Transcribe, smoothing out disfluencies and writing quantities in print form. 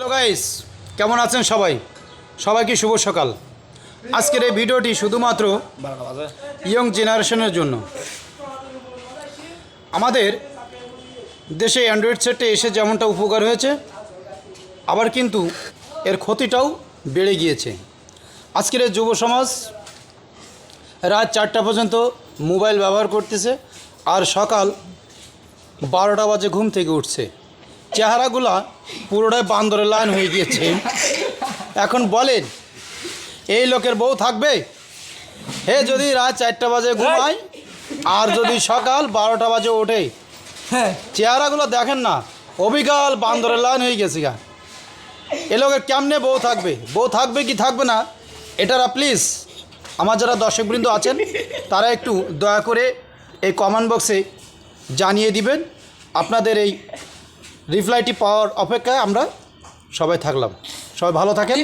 Hello guys, কেমন আছেন সবাই? সবাইকে শুভ সকাল। আজকের এই ভিডিওটি শুধুমাত্র ইয়ং জেনারেশনের জন্য। আমাদের দেশে অ্যান্ড্রয়েড সেটে এসে যেমনটা উপকার হয়েছে, আবার কিন্তু এর ক্ষতিটাও বেড়ে গিয়েছে। আজকের এই যুব সমাজ রাত 4টা পর্যন্ত মোবাইল ব্যবহার করতেছে, আর সকাল 12টা বাজে ঘুম থেকে উঠছে। চেহারাগুলা পুরোটাই বান্দরের লাইন হয়ে গিয়েছে। এখন বলেন, এই লোকের বউ থাকবে? হে যদি রাত 4টা বাজে ঘুমায় আর যদি সকাল 12টা বাজে ওঠে, চেহারাগুলো দেখেন না, অবিকাল বান্দরের লাইন হয়ে গেছে গা। এ লোকের কেমনে বউ থাকবে? বউ থাকবে কি থাকবে না, এটারা প্লিজ আমার যারা দর্শকবৃন্দ আছেন তারা একটু দয়া করে এই কমেন্ট বক্সে জানিয়ে দিবেন। আপনাদের এই রিপ্লাইটি পাওয়ার অপেক্ষায় আমরা সবাই থাকলাম। সবাই ভালো থাকেন।